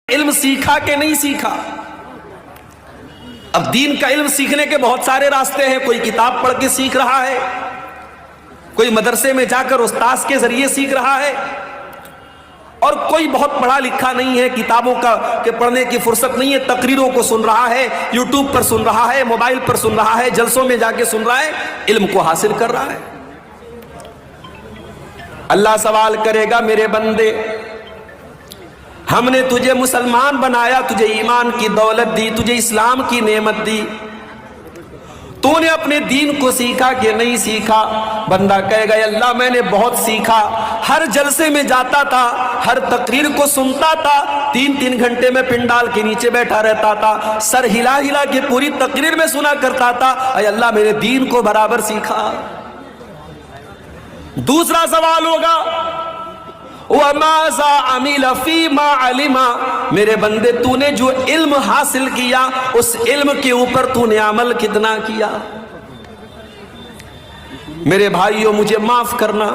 علم سیکھا کہ نہیں سیکھا؟ اب دین کا علم سیکھنے کے بہت سارے راستے ہیں. کوئی کتاب پڑھ کے سیکھ رہا ہے, کوئی مدرسے میں جا کر استاذ کے ذریعے سیکھ رہا ہے, اور کوئی بہت پڑھا لکھا نہیں ہے, کتابوں کے پڑھنے کی فرصت نہیں ہے, تقریروں کو سن رہا ہے, یوٹیوب پر سن رہا ہے, موبائل پر سن رہا ہے, جلسوں میں جا کے سن رہا ہے, علم کو حاصل کر رہا ہے. اللہ سوال کرے گا, میرے بندے ہم نے تجھے مسلمان بنایا, تجھے ایمان کی دولت دی, تجھے اسلام کی نعمت دی, تو نے اپنے دین کو سیکھا کہ نہیں سیکھا؟ بندہ کہے گا, اللہ میں نے بہت سیکھا, ہر جلسے میں جاتا تھا, ہر تقریر کو سنتا تھا, 3 گھنٹے میں پنڈال کے نیچے بیٹھا رہتا تھا, سر ہلا ہلا کے پوری تقریر میں سنا کرتا تھا, اے اللہ میں نے دین کو برابر سیکھا. دوسرا سوال ہوگا, وَمَاذَا عَمِلَ فِي مَا عَلِمَ, میرے بندے تو نے جو علم حاصل کیا اس علم کے اوپر تو نے عمل کتنا کیا؟ میرے بھائیوں مجھے معاف کرنا,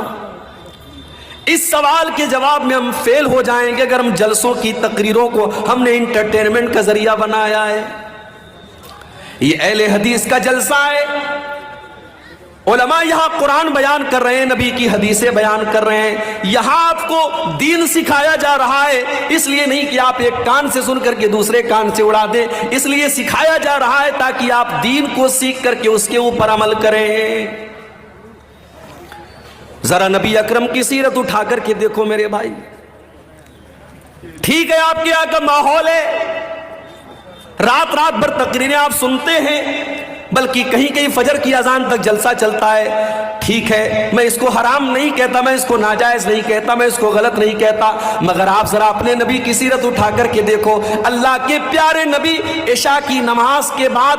اس سوال کے جواب میں ہم فیل ہو جائیں گے اگر ہم جلسوں کی تقریروں کو ہم نے انٹرٹینمنٹ کا ذریعہ بنایا ہے. یہ اہل حدیث کا جلسہ ہے, علماء یہاں قرآن بیان کر رہے ہیں, نبی کی حدیثیں بیان کر رہے ہیں, یہاں آپ کو دین سکھایا جا رہا ہے. اس لیے نہیں کہ آپ ایک کان سے سن کر کے دوسرے کان سے اڑا دیں, اس لیے سکھایا جا رہا ہے تاکہ آپ دین کو سیکھ کر کے اس کے اوپر عمل کریں. ذرا نبی اکرم کی سیرت اٹھا کر کے دیکھو میرے بھائی. ٹھیک ہے آپ کے یہاں کا ماحول ہے, رات رات بھر تقریریں آپ سنتے ہیں, بلکہ کہیں کہیں فجر کی اذان تک جلسہ چلتا ہے. ٹھیک ہے, میں اس کو حرام نہیں کہتا, میں اس کو ناجائز نہیں کہتا, میں اس کو غلط نہیں کہتا, مگر آپ ذرا اپنے نبی کی سیرت اٹھا کر کے دیکھو. اللہ کے پیارے نبی عشاء کی نماز کے بعد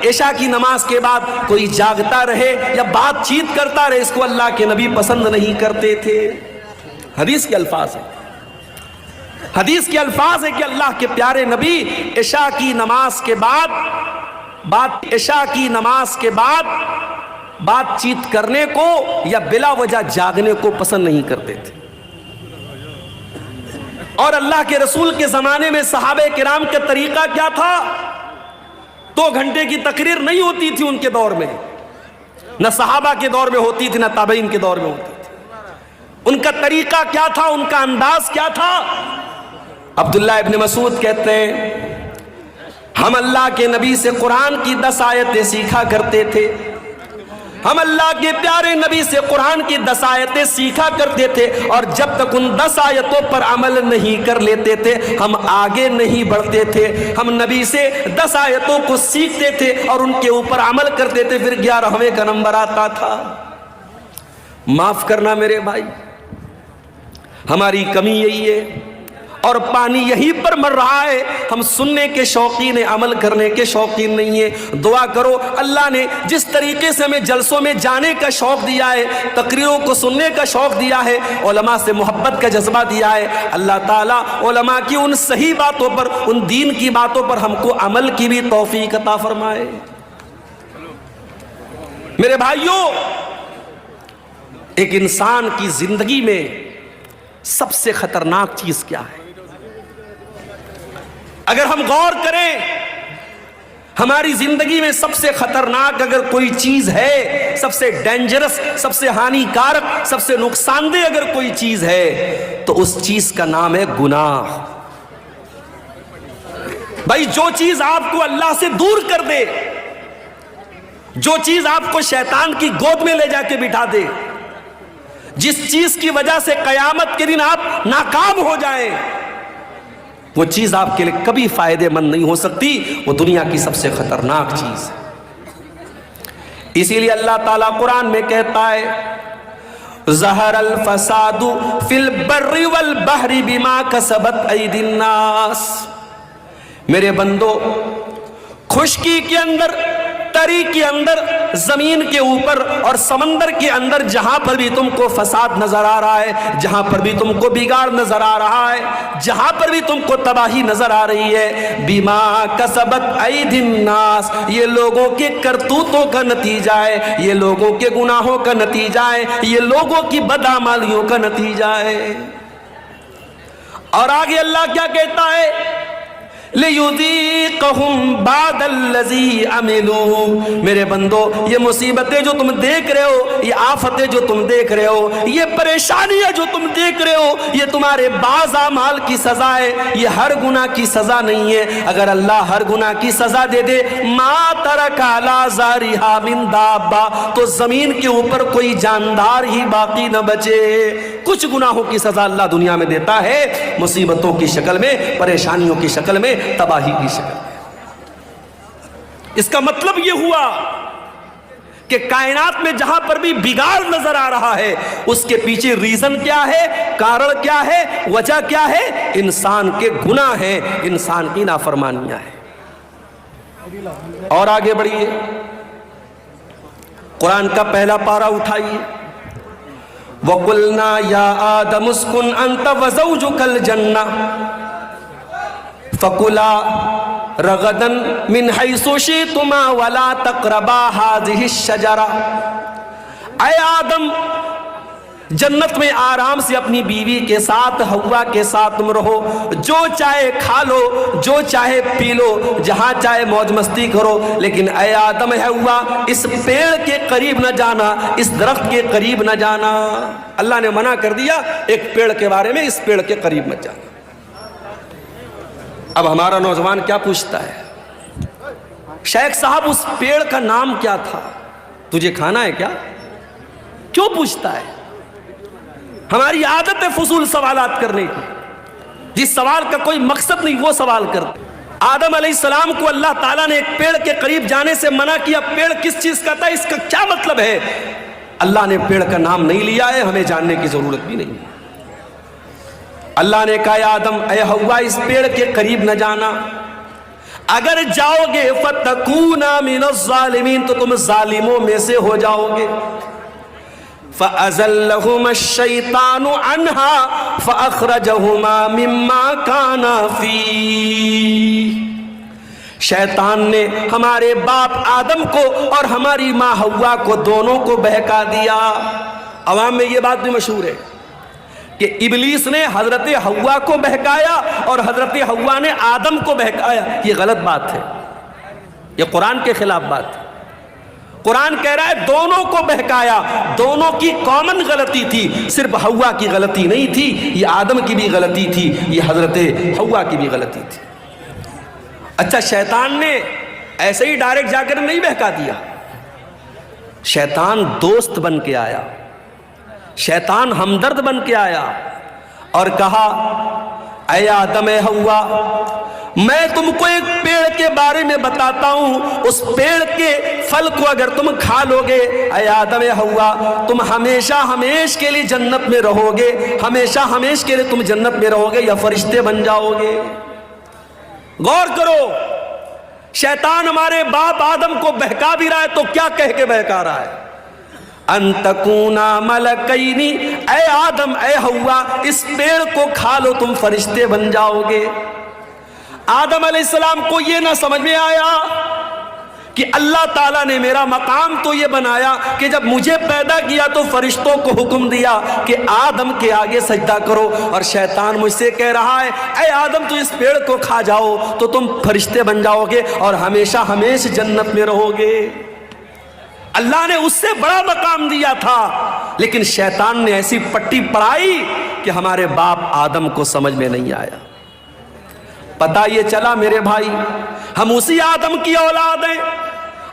عشاء کی نماز کے بعد کوئی جاگتا رہے یا بات چیت کرتا رہے, اس کو اللہ کے نبی پسند نہیں کرتے تھے. حدیث کے الفاظ ہیں, حدیث کے الفاظ ہے کہ اللہ کے پیارے نبی عشاء کی نماز کے بعد بات چیت کرنے کو یا بلا وجہ جاگنے کو پسند نہیں کرتے تھے. اور اللہ کے رسول کے زمانے میں صحابہ کرام کا طریقہ کیا تھا؟ 2 گھنٹے کی تقریر نہیں ہوتی تھی ان کے دور میں, نہ صحابہ کے دور میں ہوتی تھی, نہ تابعین کے دور میں ہوتی تھی. ان کا طریقہ کیا تھا, ان کا انداز کیا تھا؟ عبداللہ ابن مسعود کہتے ہیں, ہم اللہ کے نبی سے قرآن کی 10 آیتیں سیکھا کرتے تھے, ہم اللہ کے پیارے نبی سے قرآن کی 10 آیتیں سیکھا کرتے تھے, اور جب تک ان 10 آیتوں پر عمل نہیں کر لیتے تھے ہم آگے نہیں بڑھتے تھے. ہم نبی سے 10 آیتوں کو سیکھتے تھے اور ان کے اوپر عمل کرتے تھے, پھر 11ویں کا نمبر آتا تھا. معاف کرنا میرے بھائی, ہماری کمی یہی ہے, اور پانی یہیں پر مر رہا ہے. ہم سننے کے شوقین ہیں, عمل کرنے کے شوقین نہیں ہیں. دعا کرو اللہ نے جس طریقے سے ہمیں جلسوں میں جانے کا شوق دیا ہے, تقریروں کو سننے کا شوق دیا ہے, علماء سے محبت کا جذبہ دیا ہے, اللہ تعالیٰ علماء کی ان صحیح باتوں پر, ان دین کی باتوں پر ہم کو عمل کی بھی توفیق عطا فرمائے. میرے بھائیوں, ایک انسان کی زندگی میں سب سے خطرناک چیز کیا ہے؟ اگر ہم غور کریں, ہماری زندگی میں سب سے خطرناک اگر کوئی چیز ہے, سب سے ڈینجرس, سب سے ہانی کارک, سب سے نقصان دہ اگر کوئی چیز ہے تو اس چیز کا نام ہے گناہ. بھائی جو چیز آپ کو اللہ سے دور کر دے, جو چیز آپ کو شیطان کی گود میں لے جا کے بٹھا دے, جس چیز کی وجہ سے قیامت کے دن آپ ناکام ہو جائیں, وہ چیز آپ کے لیے کبھی فائدے مند نہیں ہو سکتی, وہ دنیا کی سب سے خطرناک چیز ہے. اسی لیے اللہ تعالیٰ قرآن میں کہتا ہے, ظہر الفساد فی البر والبحر بما کسبت ایدی الناس. میرے بندو, خشکی کے اندر, تری کے اندر, زمین کے اوپر اور سمندر کے اندر جہاں پر بھی تم کو فساد نظر آ رہا ہے, جہاں پر بھی تم کو بگاڑ نظر آ رہا ہے, جہاں پر بھی تم کو تباہی نظر آ رہی ہے, بما کسبت ایدی الناس, یہ لوگوں کے کرتوتوں کا نتیجہ ہے, یہ لوگوں کے گناہوں کا نتیجہ ہے, یہ لوگوں کی بدعمالیوں کا نتیجہ ہے. اور آگے اللہ کیا کہتا ہے؟ لِيُذِيقَهُمْ بَعْدَ الَّذِي عَمِلُوا، میرے بندو یہ مصیبتیں جو تم دیکھ رہے ہو، یہ آفتیں جو تم دیکھ رہے ہو، یہ پریشانیاں جو تم دیکھ رہے ہو، یہ تمہارے بعض اعمال کی سزا ہے، یہ ہر گناہ کی سزا نہیں ہے۔ اگر اللہ ہر گناہ کی سزا دے دے، مَا تَرَكَ عَلَىٰ ظَهْرِهَا مِن دَابَّةٍ، تو زمین کے اوپر کوئی جاندار ہی باقی نہ بچے۔ کچھ گناہوں کی سزا اللہ دنیا میں دیتا ہے، مصیبتوں کی شکل میں، پریشانیوں کی شکل میں، تباہی کی شکل میں۔ اس کا مطلب یہ ہوا کہ کائنات میں جہاں پر بھی بگاڑ نظر آ رہا ہے، اس کے پیچھے ریزن کیا ہے، کارن کیا ہے، وجہ کیا ہے؟ انسان کے گناہ ہیں، انسان کی نافرمانیاں ہیں۔ اور آگے بڑھیے، قرآن کا پہلا پارہ اٹھائیے۔ وَقُلْنَا يَا آدَمُ اسْكُنْ أَنْتَ وَزَوْجُكَ الْجَنَّةَ فَكُلَا رَغَدًا مِنْ حَيْثُ شِئْتُمَا وَلَا تَقْرَبَا هَذِهِ الشَّجَرَةَ، اے آدم جنت میں آرام سے اپنی بیوی کے ساتھ، حوا کے ساتھ تم رہو، جو چاہے کھا لو، جو چاہے پی لو، جہاں چاہے موج مستی کرو، لیکن اے آدم حوا اس پیڑ کے قریب نہ جانا، اس درخت کے قریب نہ جانا۔ اللہ نے منع کر دیا ایک پیڑ کے بارے میں، اس پیڑ کے قریب مت جانا۔ اب ہمارا نوجوان کیا پوچھتا ہے؟ شیخ صاحب اس پیڑ کا نام کیا تھا؟ تجھے کھانا ہے کیا؟ کیوں پوچھتا ہے؟ ہماری عادت ہے فضول سوالات کرنے کی، جس سوال کا کوئی مقصد نہیں وہ سوال کرتے۔ آدم علیہ السلام کو اللہ تعالیٰ نے ایک پیڑ کے قریب جانے سے منع کیا، پیڑ کس چیز کا تھا، اس کا کیا مطلب ہے؟ اللہ نے پیڑ کا نام نہیں لیا ہے، ہمیں جاننے کی ضرورت بھی نہیں ہے۔ اللہ نے کہا آدم اے حوا اس پیڑ کے قریب نہ جانا، اگر جاؤ گے فَتَكُونَا مِنَ الظَّالِمِينَ تو تم ظالموں میں سے ہو جاؤ گے۔ فَأَزَلَّهُمَا الشَّيْطَانُ عَنْهَا فَأَخْرَجَهُمَا مِمَّا كَانَا فِيهِ، شیطان نے ہمارے باپ آدم کو اور ہماری ماں حوا کو دونوں کو بہکا دیا۔ عوام میں یہ بات بھی مشہور ہے کہ ابلیس نے حضرت حوا کو بہکایا اور حضرت حوا نے آدم کو بہکایا۔ یہ غلط بات ہے، یہ قرآن کے خلاف بات ہے۔ قرآن کہہ رہا ہے دونوں کو بہکایا، دونوں کی کامن غلطی تھی، صرف حوا کی غلطی نہیں تھی، یہ آدم کی بھی غلطی تھی، یہ حضرت حوا کی بھی غلطی تھی۔ اچھا شیطان نے ایسے ہی ڈائریکٹ جا کر نہیں بہکا دیا، شیطان دوست بن کے آیا، شیطان ہمدرد بن کے آیا اور کہا اے آدم اے حوا میں تم کو ایک پیڑ کے بارے میں بتاتا ہوں، اس پیڑ کے پھل کو اگر تم کھا لو گے اے آدم اے حوا تم ہمیشہ ہمیش کے لیے جنت میں رہو گے، ہمیشہ ہمیش کے لیے تم جنت میں رہو گے یا فرشتے بن جاؤ گے۔ غور کرو، شیطان ہمارے باپ آدم کو بہکا بھی رہا ہے تو کیا کہہ کے بہکا رہا ہے؟ ان تکونا ملکینی، اے آدم اے حوا اس پیڑ کو کھا لو تم فرشتے بن جاؤ گے۔ آدم علیہ السلام کو یہ نہ سمجھ میں آیا کہ اللہ تعالیٰ نے میرا مقام تو یہ بنایا کہ جب مجھے پیدا کیا تو فرشتوں کو حکم دیا کہ آدم کے آگے سجدہ کرو، اور شیطان مجھ سے کہہ رہا ہے اے آدم تو اس پیڑ کو کھا جاؤ تو تم فرشتے بن جاؤ گے اور ہمیشہ ہمیشہ جنت میں رہو گے۔ اللہ نے اس سے بڑا مقام دیا تھا، لیکن شیطان نے ایسی پٹی پڑھائی کہ ہمارے باپ آدم کو سمجھ میں نہیں آیا۔ پتہ یہ چلا میرے بھائی ہم اسی آدم کی اولاد ہیں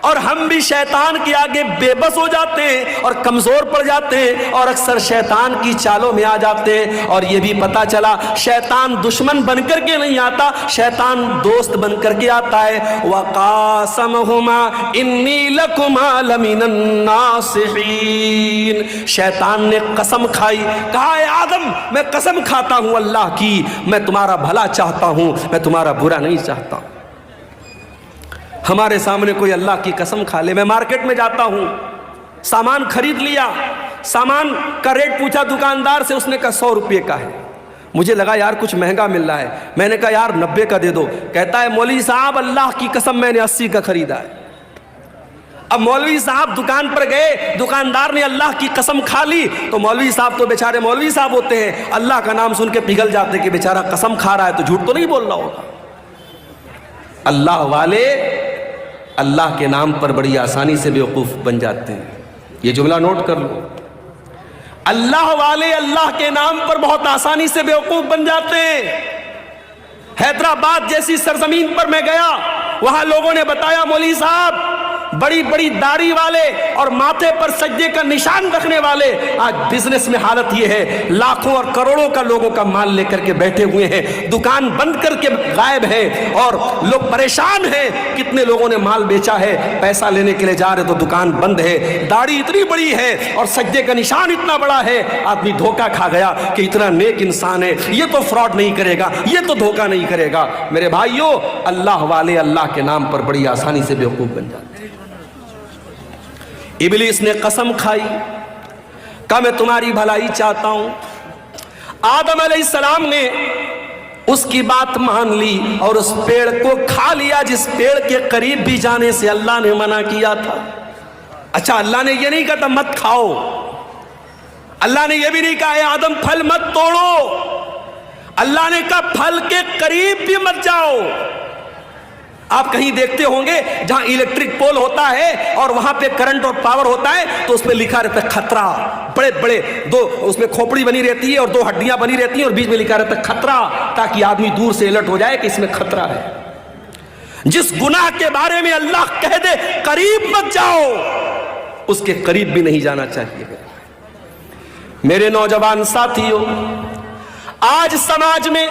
اور ہم بھی شیطان کے آگے بے بس ہو جاتے ہیں اور کمزور پڑ جاتے ہیں اور اکثر شیطان کی چالوں میں آ جاتے ہیں۔ اور یہ بھی پتہ چلا شیطان دشمن بن کر کے نہیں آتا، شیطان دوست بن کر کے آتا ہے۔ وَقَاسَمَهُمَا إِنِّي لَكُمَا لَمِنَ النَّاصِحِينَ، شیطان نے قسم کھائی، کہا اے آدم میں قسم کھاتا ہوں اللہ کی، میں تمہارا بھلا چاہتا ہوں، میں تمہارا برا نہیں چاہتا ہوں۔ ہمارے سامنے کوئی اللہ کی قسم کھا لے، میں مارکیٹ میں جاتا ہوں، سامان خرید لیا، سامان کا ریٹ پوچھا دکاندار سے، اس نے کہا 100 روپے کا ہے، مجھے لگا یار کچھ مہنگا مل رہا ہے، میں نے کہا یار 90 کا دے دو، کہتا ہے مولوی صاحب اللہ کی قسم میں نے 80 کا خریدا ہے۔ اب مولوی صاحب دکان پر گئے, دکاندار نے اللہ کی قسم کھا لی, تو مولوی صاحب تو بیچارے مولوی صاحب ہوتے ہیں, اللہ کا نام سن کے پگھل جاتے کہ بیچارہ قسم کھا رہا ہے تو جھوٹ تو نہیں بول رہا ہوگا. اللہ والے اللہ کے نام پر بڑی آسانی سے بیوقوف بن جاتے ہیں. یہ جملہ نوٹ کر لو, اللہ والے اللہ کے نام پر بہت آسانی سے بیوقوف بن جاتے ہیں. حیدرآباد جیسی سرزمین پر میں گیا, وہاں لوگوں نے بتایا مولوی صاحب بڑی بڑی داڑھی والے اور ماتھے پر سجدے کا نشان رکھنے والے آج بزنس میں حالت یہ ہے, لاکھوں اور کروڑوں کا لوگوں کا مال لے کر کے بیٹھے ہوئے ہیں, دکان بند کر کے غائب ہیں اور لوگ پریشان ہیں. کتنے لوگوں نے مال بیچا ہے, پیسہ لینے کے لیے جا رہے تو دکان بند ہے, داڑھی اتنی بڑی ہے اور سجدے کا نشان اتنا بڑا ہے. آدمی دھوکا کھا گیا کہ اتنا نیک انسان ہے, یہ تو فراڈ نہیں کرے گا, یہ تو دھوکا نہیں کرے گا. میرے بھائیوں, اللہ والے اللہ کے نام پر بڑی آسانی سے بیوقوف بن جاتے ہیں. ابلیس نے قسم کھائی, کہا میں تمہاری بھلائی چاہتا ہوں. آدم علیہ السلام نے اس کی بات مان لی اور اس پیڑ کو کھا لیا جس پیڑ کے قریب بھی جانے سے اللہ نے منع کیا تھا. اچھا, اللہ نے یہ نہیں کہا مت کھاؤ, اللہ نے یہ بھی نہیں کہا اے آدم پھل مت توڑو, اللہ نے کہا پھل کے قریب بھی مت جاؤ. آپ کہیں دیکھتے ہوں گے جہاں الیکٹرک پول ہوتا ہے اور وہاں پہ کرنٹ اور پاور ہوتا ہے تو اس پہ لکھا رہتا ہے خطرہ, بڑے بڑے دو اس میں کھوپڑی بنی رہتی ہے اور دو ہڈیاں بنی رہتی ہیں اور بیچ میں لکھا رہتا ہے خطرہ, تاکہ آدمی دور سے الرٹ ہو جائے کہ اس میں خطرہ ہے. جس گناہ کے بارے میں اللہ کہہ دے قریب مت جاؤ, اس کے قریب بھی نہیں جانا چاہیے. میرے نوجوان ساتھیوں, آج سماج میں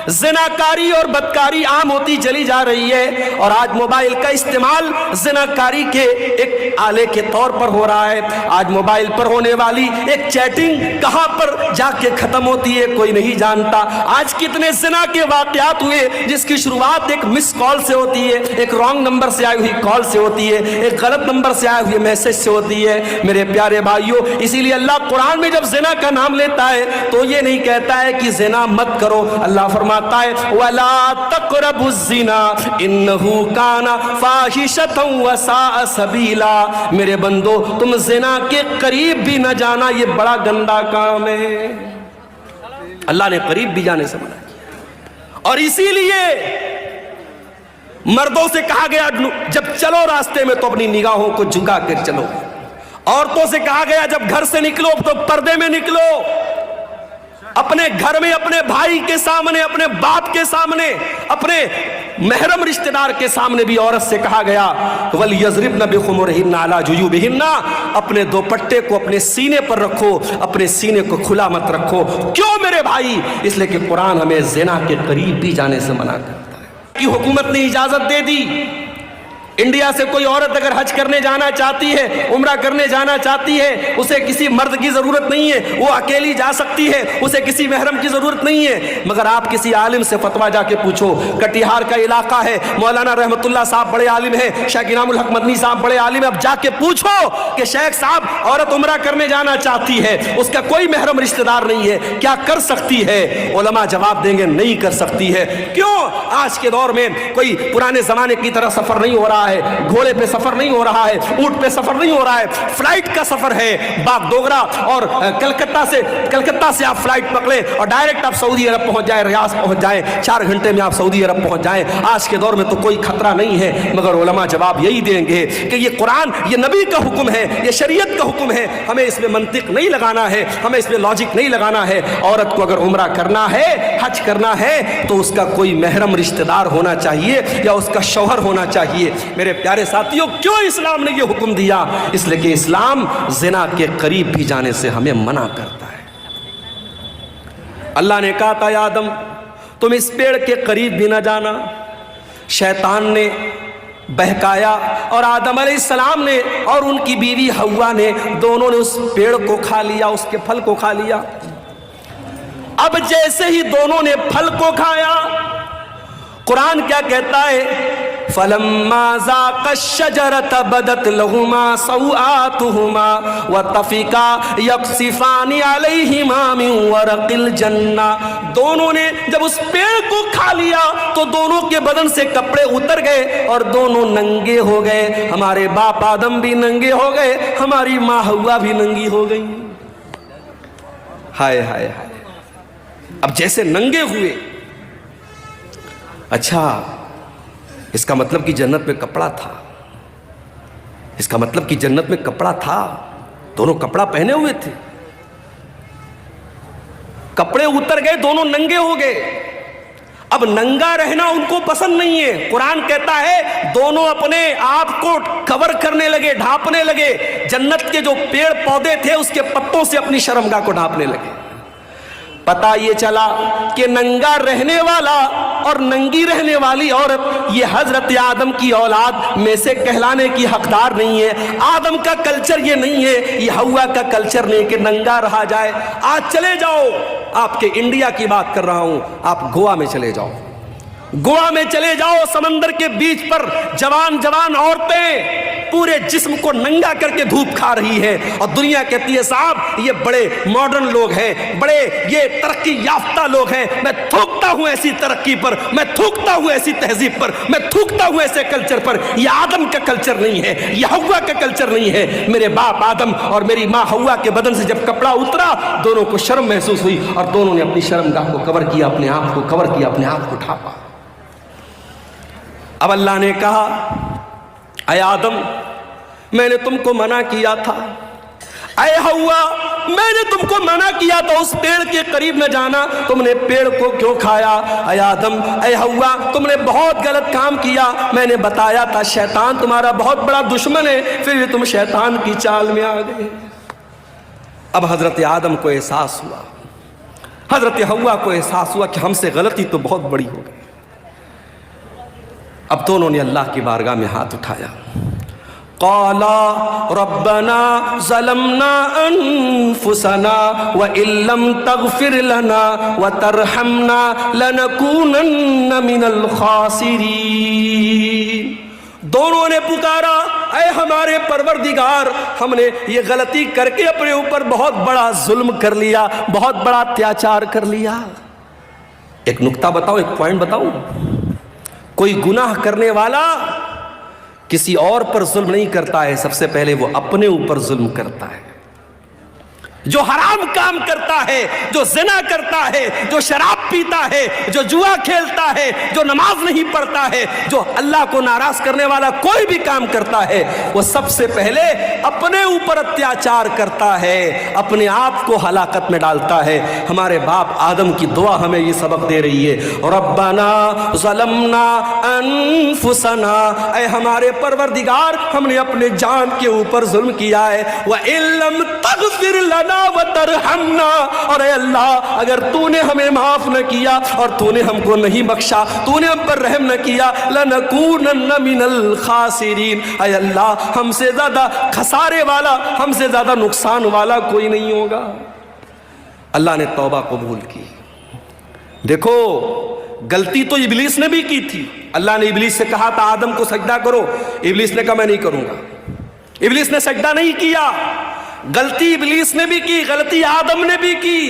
زناکاری اور بدکاری عام ہوتی چلی جا رہی ہے اور آج موبائل کا استعمال زناکاری کے ایک آلے کے طور پر ہو رہا ہے. آج موبائل پر ہونے والی ایک چیٹنگ کہاں پر جا کے ختم ہوتی ہے کوئی نہیں جانتا. آج کتنے زنا کے واقعات ہوئے جس کی شروعات ایک مس کال سے ہوتی ہے, ایک رانگ نمبر سے آئی ہوئی کال سے ہوتی ہے, ایک غلط نمبر سے آئے ہوئے میسج سے ہوتی ہے. میرے پیارے بھائیوں, اسی لیے اللہ قرآن میں جب زنا کا نام لیتا ہے تو یہ نہیں کہتا ہے کہ زنا مت کرو. اللہ فرماتا ہے وَلَا تَقْرَبُوا الزِّنَا إِنَّهُ كَانَ فَاحِشَةً وَسَاءَ سَبِيلًا. میرے بندو, تم زنا کے قریب بھی نہ جانا, یہ بڑا گندا کام ہے. اللہ نے قریب بھی جانے سے منع کیا. اور اسی لیے مردوں سے کہا گیا جب چلو راستے میں تو اپنی نگاہوں کو جھکا کر چلو. عورتوں سے کہا گیا جب گھر سے نکلو تو پردے میں نکلو. اپنے گھر میں اپنے بھائی کے سامنے, اپنے باپ کے سامنے, اپنے محرم رشتہ دار کے سامنے بھی عورت سے کہا گیا وَلْيَضْرِبْنَ بِخُمُرِهِنَّ عَلَى جُيُوبِهِنَّ, اپنے دوپٹے کو اپنے سینے پر رکھو, اپنے سینے کو کھلا مت رکھو. کیوں میرے بھائی؟ اس لیے کہ قرآن ہمیں زنا کے قریب بھی جانے سے منع کرتا ہے. کہ حکومت نے اجازت دے دی, انڈیا سے کوئی عورت اگر حج کرنے جانا چاہتی ہے, عمرہ کرنے جانا چاہتی ہے, اسے کسی مرد کی ضرورت نہیں ہے, وہ اکیلی جا سکتی ہے, اسے کسی محرم کی ضرورت نہیں ہے. مگر آپ کسی عالم سے فتویٰ جا کے پوچھو, کٹیہار کا علاقہ ہے, مولانا رحمت اللہ صاحب بڑے عالم ہیں, شیخ انعام الحق مدنی صاحب بڑے عالم ہیں, اب جا کے پوچھو کہ شیخ صاحب عورت عمرہ کرنے جانا چاہتی ہے, اس کا کوئی محرم رشتہ دار نہیں ہے, کیا کر سکتی ہے؟ علماء جواب دیں گے نہیں کر سکتی ہے. کیوں؟ آج کے دور میں کوئی پرانے زمانے کی طرح سفر نہیں ہو رہا ہے, گھوڑے پہ سفر نہیں ہو رہا ہے, اونٹ پہ سفر نہیں ہو رہا ہے, فلائٹ کا سفر ہے. باغ ڈوگرا اور کلکتہ سے آپ فلائٹ پکڑیں اور ڈائریکٹ آپ سعودی عرب پہنچ جائیں, ریاض پہنچ جائیں, 4 گھنٹے میں آپ سعودی عرب پہنچ جائیں. آج کے دور میں تو کوئی خطرہ نہیں ہے. مگر علماء جواب یہی دیں گے کہ یہ قرآن, یہ نبی کا حکم ہے, یہ شریعت کا حکم ہے, ہمیں اس میں منطق نہیں لگانا ہے, ہمیں اس میں لاجک نہیں لگانا ہے. عورت کو اگر عمرہ کرنا ہے, حج کرنا ہے تو اس کا کوئی محرم رشتہ دار ہونا چاہیے یا اس کا شوہر ہونا چاہیے. میرے پیارے ساتھیوں, کیوں اسلام نے یہ حکم دیا؟ اس لیے کہ اسلام زنا کے قریب بھی جانے سے ہمیں منع کرتا ہے. اللہ نے کہا تھا یا آدم تم اس پیڑ کے قریب بھی نہ جانا. شیطان نے بہکایا اور آدم علیہ السلام نے اور ان کی بیوی حوا نے, دونوں نے اس پیڑ کو کھا لیا, اس کے پھل کو کھا لیا. اب جیسے ہی دونوں نے پھل کو کھایا, قرآن کیا کہتا ہے فلما ذاقا الشجرة بدت لهما سوآتهما وطفقا يقصفان عليهما من ورق الجنة. دونوں نے جب اس پیڑ کو کھا لیا تو دونوں کے بدن سے کپڑے اتر گئے اور دونوں ننگے ہو گئے. ہمارے باپ آدم بھی ننگے ہو گئے, ہماری ماں حوا بھی ننگی ہو گئی. ہائے ہائے ہائے. اب جیسے ننگے ہوئے, اچھا اس کا مطلب کہ جنت میں کپڑا تھا, اس کا مطلب کہ جنت میں کپڑا تھا. دونوں کپڑا پہنے ہوئے تھے, کپڑے اتر گئے, دونوں ننگے ہو گئے. اب ننگا رہنا ان کو پسند نہیں ہے. قرآن کہتا ہے دونوں اپنے آپ کو کور کرنے لگے, ڈھانپنے لگے. جنت کے جو پیڑ پودے تھے اس کے پتوں سے اپنی شرمگاہ کو ڈھانپنے لگے. پتہ یہ چلا کہ ننگا رہنے والا اور ننگی رہنے والی عورت یہ حضرت آدم کی اولاد میں سے کہلانے کی حقدار نہیں ہے. آدم کا کلچر یہ نہیں ہے, یہ حوا کا کلچر نہیں کہ ننگا رہا جائے. آج چلے جاؤ, آپ کے انڈیا کی بات کر رہا ہوں, آپ گوا میں چلے جاؤ, گوا میں چلے جاؤ, سمندر کے بیچ پر جوان جوان عورتیں پورے جسم کو ننگا کر کے دھوپ کھا رہی ہے, اور دنیا کہتی ہے صاحب یہ بڑے ماڈرن لوگ ہیں, بڑے یہ ترقی یافتہ لوگ ہیں. میں تھوکتا ہوں ایسی ترقی پر, میں تھوکتا ہوں ایسی تہذیب پر, میں تھوکتا ہوں ایسے کلچر پر. یہ آدم کا کلچر نہیں ہے, یہ حوا کا کلچر نہیں ہے. میرے باپ آدم اور میری ماں حوا کے بدن سے جب کپڑا اترا دونوں کو شرم محسوس ہوئی اور دونوں نے اپنی شرمگاہ کو کور کیا, اپنے آپ کو کور کیا, اپنے آپ کو ڈھانپا. اب اللہ نے کہا اے آدم میں نے تم کو منع کیا تھا, اے حوا میں نے تم کو منع کیا تھا اس پیڑ کے قریب نہ جانا, تم نے پیڑ کو کیوں کھایا؟ اے آدم اے حوا تم نے بہت غلط کام کیا, میں نے بتایا تھا شیطان تمہارا بہت بڑا دشمن ہے, پھر بھی تم شیطان کی چال میں آ گئے. اب حضرت آدم کو احساس ہوا, حضرت حوا کو احساس ہوا کہ ہم سے غلطی تو بہت بڑی ہو گئی. اب دونوں نے اللہ کی بارگاہ میں ہاتھ اٹھایا. قالا ربنا ظلمنا انفسنا وان لم تغفر لنا وترحمنا لنكونن من الخاسرین. دونوں نے پکارا اے ہمارے پروردگار ہم نے یہ غلطی کر کے اپنے اوپر بہت بڑا ظلم کر لیا, بہت بڑا اتیاچار کر لیا. ایک نکتہ بتاؤں, ایک پوائنٹ بتاؤں, کوئی گناہ کرنے والا کسی اور پر ظلم نہیں کرتا ہے, سب سے پہلے وہ اپنے اوپر ظلم کرتا ہے. جو حرام کام کرتا ہے, جو زنا کرتا ہے, جو شراب پیتا ہے, جو جوا کھیلتا ہے, جو نماز نہیں پڑھتا ہے, جو اللہ کو ناراض کرنے والا کوئی بھی کام کرتا ہے, وہ سب سے پہلے اپنے اوپر اتیاچار کرتا ہے, اپنے آپ کو ہلاکت میں ڈالتا ہے. ہمارے باپ آدم کی دعا ہمیں یہ سبق دے رہی ہے, ربنا ظلمنا انفسنا, اے ہمارے پروردگار ہم نے اپنے جان کے اوپر ظلم کیا ہے, وَإِن لَمْ تَغْفِرْ لَنَا وَتَرْحَمْنَا, اور اے اللہ اگر تو نے ہمیں معاف نہ کیا اور تو نے ہم کو نہیں بخشا, تو نے ہم پر رحم نہ کیا, لَنَكُونَنَّ مِنَ الْخَاسِرِينَ, اے اللہ ہم سے زیادہ خسارے والا, ہم سے زیادہ نقصان والا کوئی نہیں ہوگا. اللہ نے توبہ قبول کی. دیکھو غلطی تو ابلیس نے بھی کی تھی. اللہ نے ابلیس سے کہا تھا آدم کو سجدہ کرو, ابلیس نے کہا میں نہیں کروں گا, ابلیس نے سجدہ نہیں کیا. غلطی ابلیس نے بھی کی, غلطی آدم نے بھی کی,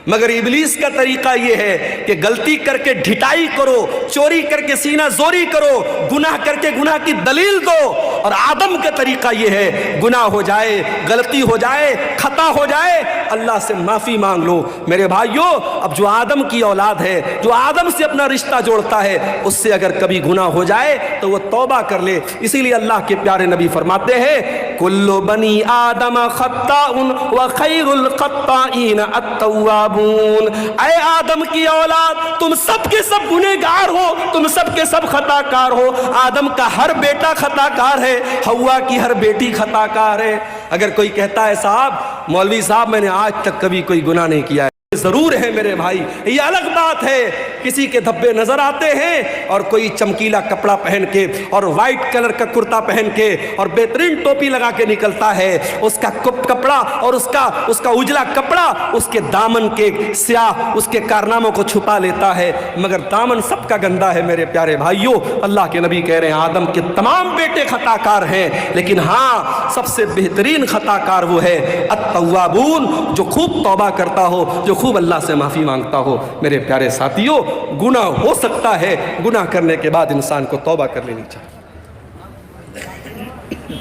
مگر ابلیس کا طریقہ یہ ہے کہ غلطی کر کے ڈھٹائی کرو, چوری کر کے سینہ زوری کرو, گناہ کر کے گناہ کی دلیل دو. اور آدم کا طریقہ یہ ہے گناہ ہو جائے, غلطی ہو جائے, خطا ہو جائے, اللہ سے معافی مانگ لو. میرے بھائیو اب جو آدم کی اولاد ہے, جو آدم سے اپنا رشتہ جوڑتا ہے, اس سے اگر کبھی گناہ ہو جائے تو وہ توبہ کر لے. اسی لیے اللہ کے پیارے نبی فرماتے ہیں کل بنی آدم خطاء وخیر الخطائین التوابون, اے آدم کی اولاد تم سب کے سب گنہگار ہو, تم سب کے سب خطا کار ہو. آدم کا ہر بیٹا خطا کار ہے, حوا کی ہر بیٹی خطا کار ہے. اگر کوئی کہتا ہے صاحب مولوی صاحب میں نے آج تک کبھی کوئی گناہ نہیں کیا ہے, ضرور ہے میرے بھائی. یہ الگ بات ہے کسی کے دھبے نظر آتے ہیں اور کوئی چمکیلا کپڑا پہن کے اور وائٹ کلر کا کرتا پہن کے اور بہترین ٹوپی لگا کے نکلتا ہے. اس کا کپڑا اور اس کا اجلا کپڑا اس کے دامن کے سیاہ اس کے کارناموں کو چھپا لیتا ہے، مگر دامن سب کا گندا ہے میرے پیارے بھائیوں. اللہ کے نبی کہہ رہے ہیں آدم کے تمام بیٹے خطا کار ہیں، لیکن ہاں سب سے بہترین خطا کار وہ ہے التوابون، جو خوب توبہ کرتا ہو، جو خوب اللہ سے معافی مانگتا ہو. میرے پیارے ساتھیوں، گناہ ہو سکتا ہے، گناہ کرنے کے بعد انسان کو توبہ کر لینی چاہیے.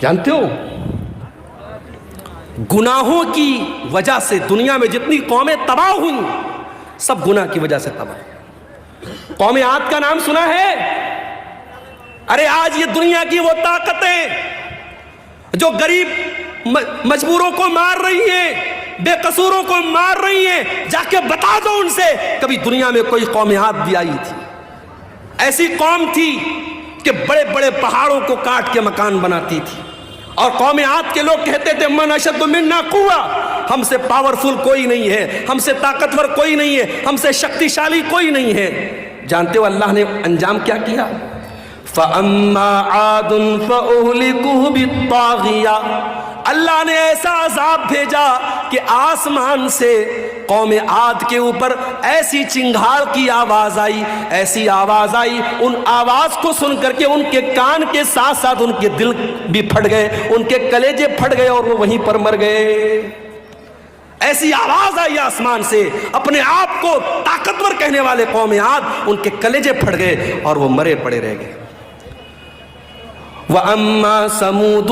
جانتے ہو گناہوں کی وجہ سے دنیا میں جتنی قومیں تباہ ہوئیں سب گناہ کی وجہ سے تباہ. قوم عاد کا نام سنا ہے؟ ارے آج یہ دنیا کی وہ طاقتیں جو غریب مجبوروں کو مار رہی ہیں، بے قصوروں کو مار رہی ہیں، جا کے بتا دو ان سے کبھی دنیا میں کوئی قوم عاد بھی آئی تھی؟ ایسی قوم تھی کہ بڑے بڑے پہاڑوں کو کاٹ کے مکان بناتی تھی، اور قوم عاد کے لوگ کہتے تھے من اشد منا قوہ، ہم سے پاورفل کوئی نہیں ہے، ہم سے طاقتور کوئی نہیں ہے، ہم سے شکتیشالی کوئی نہیں ہے. جانتے ہو اللہ نے انجام کیا کیا؟ فَأَمَّا عَادٌ فَأُهْلِكُوا بِالطَّاغِيَةِ، اللہ نے ایسا عذاب بھیجا کہ آسمان سے قوم عاد کے اوپر ایسی چنگھاڑ کی آواز آئی، ایسی آواز آئی، ان آواز کو سن کر کے ان کے کان کے ساتھ ساتھ ان کے دل بھی پھٹ گئے، ان کے کلیجے پھٹ گئے اور وہ وہیں پر مر گئے. ایسی آواز آئی آسمان سے، اپنے آپ کو طاقتور کہنے والے قوم عاد، ان کے کلیجے پھٹ گئے اور وہ مرے پڑے رہ گئے. وَأَمَّا سَمُودُ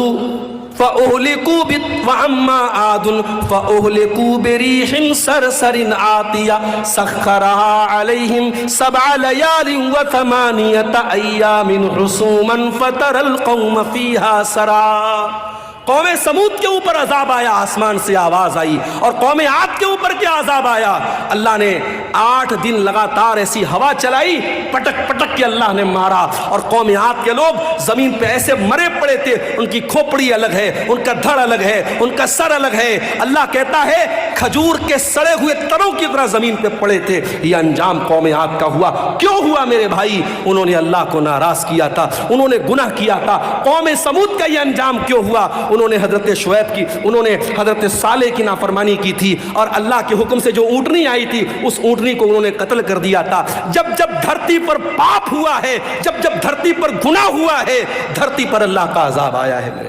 وَأَمَّا عَادٌ فَأُهْلِكُوا بِرِيحٍ صَرْصَرٍ عَاتِيَةٍ سَخَّرَهَا عَلَيْهِمْ 7 لَيَالٍ و8 أَيَّامٍ حُسُومًا فَتَرَى الْقَوْمَ فِيهَا سَرَعًا. قوم سمود کے اوپر عذاب آیا، آسمان سے آواز آئی. اور قوم عاد کے اوپر کیا عذاب آیا؟ اللہ نے 8 دن لگاتار ایسی ہوا چلائی، پٹک پٹک کے اللہ نے مارا، اور قوم عاد کے لوگ زمین پہ ایسے مرے پڑے تھے، ان کی کھوپڑی الگ ہے، ان کا دھڑ الگ ہے، ان کا سر الگ ہے. اللہ کہتا ہے کھجور کے سڑے ہوئے تنوں کی طرح زمین پہ پڑے تھے. یہ انجام قوم عاد کا ہوا. کیوں ہوا میرے بھائی؟ انہوں نے اللہ کو ناراض کیا تھا، انہوں نے گناہ کیا تھا. قوم سمود کا یہ انجام کیوں ہوا؟ انہوں نے حضرت شعیب کی، انہوں نے حضرت صالح کی نافرمانی کی تھی، اور اللہ کے حکم سے جو اونٹنی آئی تھی اس اونٹنی کو انہوں نے قتل کر دیا تھا. جب جب دھرتی پر پاپ ہوا ہے، جب جب دھرتی پر گناہ ہوا ہے، دھرتی پر اللہ کا عذاب آیا ہے میرے.